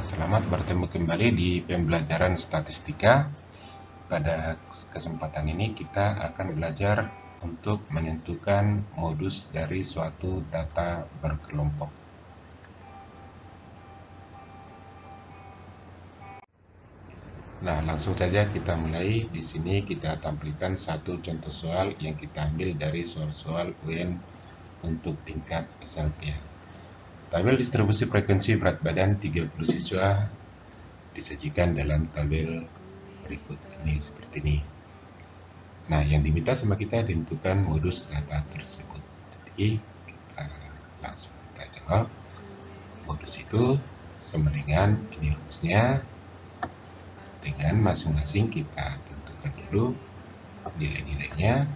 Selamat bertemu kembali di pembelajaran statistika. Pada kesempatan ini kita akan belajar untuk menentukan modus dari suatu data berkelompok. Nah, langsung saja kita mulai. Di sini kita tampilkan satu contoh soal yang kita ambil dari soal-soal UN untuk tingkat SLTA. Tabel distribusi frekuensi berat badan 30 siswa disajikan dalam tabel berikut ini seperti ini. Nah, yang diminta sama kita tentukan modus data tersebut. Jadi, langsung kita jawab. Modus itu sama dengan ini rumusnya. Dengan masing-masing kita tentukan dulu nilai-nilainya.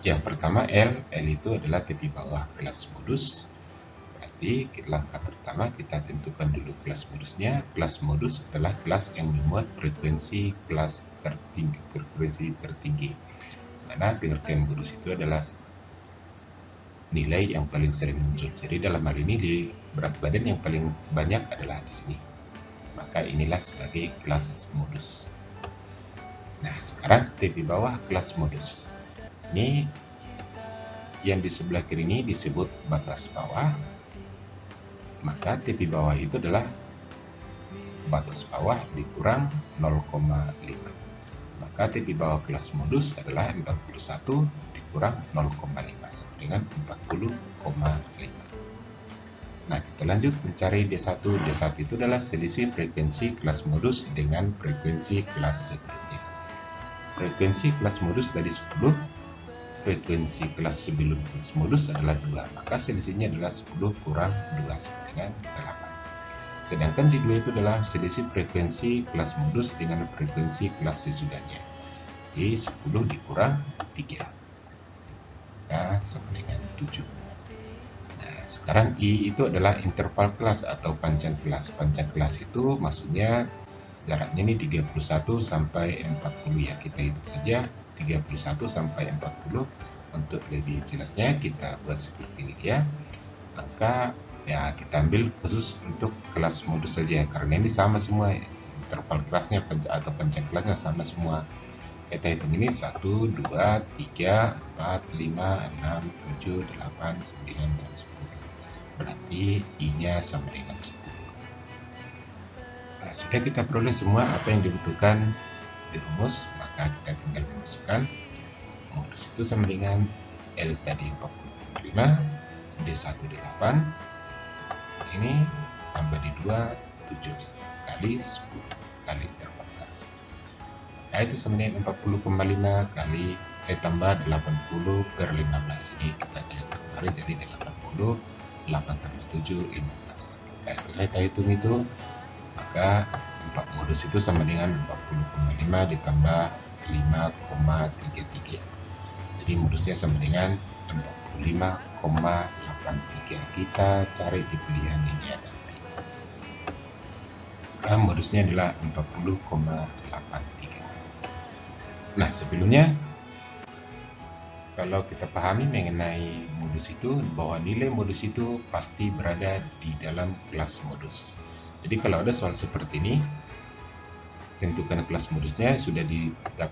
Yang pertama L itu adalah tepi bawah kelas modus. Berarti langkah pertama kita tentukan dulu kelas modusnya. Kelas modus adalah kelas yang memuat frekuensi kelas tertinggi. Mana pengertian modus itu adalah nilai yang paling sering muncul. Jadi dalam hal ini di berat badan yang paling banyak adalah di sini. Maka inilah sebagai kelas modus. Nah, sekarang tepi bawah kelas modus. Ini yang di sebelah kiri ini disebut batas bawah. Maka tepi bawah itu adalah batas bawah dikurang 0,5. Maka tepi bawah kelas modus adalah 41 dikurang 0,5 sama dengan 40,5. Nah, kita lanjut mencari D1. D1 itu adalah selisih frekuensi kelas modus dengan frekuensi kelas sebelumnya. Frekuensi kelas modus tadi 10, frekuensi kelas sebelum kelas modus adalah 2. Maka selisihnya adalah 10 kurang 2 sama dengan 8. Sedangkan di 2 itu adalah selisih frekuensi kelas modus dengan frekuensi kelas sesudahnya. Jadi 10 dikurang 3. Maka sama dengan 7. Nah, sekarang I itu adalah interval kelas atau panjang kelas. Panjang kelas itu maksudnya jaraknya ini 31 sampai 40 ya. Kita hitung saja 31 sampai 40. Untuk lebih jelasnya kita buat seperti ini ya. Maka ya kita ambil khusus untuk kelas modus saja karena ini sama semua interval kelasnya atau panjang kelasnya sama semua. Kita hitung ini 1, 2, 3, 4, 5, 6, 7, 8, 9, dan 10. Berarti I-nya sama dengan 10. Nah, sudah kita peroleh semua apa yang dibutuhkan di rumus, maka kita tinggal memasukkan modus itu sama dengan L tadi 45, D1 8, ini tambah di 2, 7 kali 10 kali 14. Nah, itu sama dengan 40,5 kali tambah 80 per 15. Ini kita kemarin jadi 80, 8 tambah 7, 15. Kita hitung itu, maka 4 modus itu sama dengan 40,5 ditambah 5,33. Jadi modusnya sama dengan 45,83. Kita cari di pilihan ini ada. Modusnya adalah 40,83. Nah, sebelumnya kalau kita pahami mengenai modus itu, bahwa nilai modus itu pasti berada di dalam kelas modus. Jadi kalau ada soal seperti ini, tentukan kelas modusnya, sudah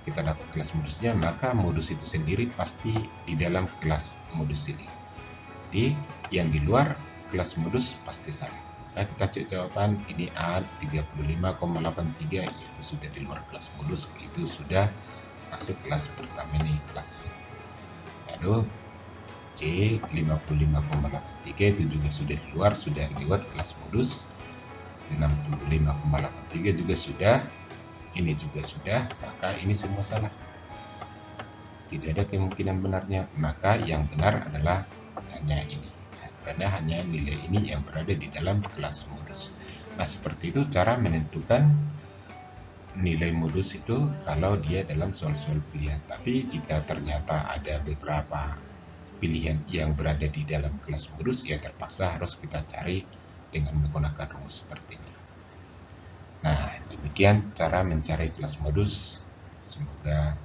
kita dapat kelas modusnya, maka modus itu sendiri pasti di dalam kelas modus ini. Jadi yang di luar kelas modus pasti salah. Nah, kita cek jawaban ini A 35,83, yaitu sudah di luar kelas modus, itu sudah masuk kelas pertama ini, kelas. Lalu C 55,83 itu juga sudah di luar, sudah lewat kelas modus. 65,83 juga sudah, ini juga sudah, maka ini semua salah. Tidak ada kemungkinan benarnya, maka yang benar adalah hanya ini. Karena hanya nilai ini yang berada di dalam kelas modus. Nah, seperti itu cara menentukan nilai modus itu kalau dia dalam soal-soal pilihan. Tapi jika ternyata ada beberapa pilihan yang berada di dalam kelas modus, ya terpaksa harus kita cari dengan menggunakan rumus seperti ini. Nah, demikian cara mencari kelas modus. Semoga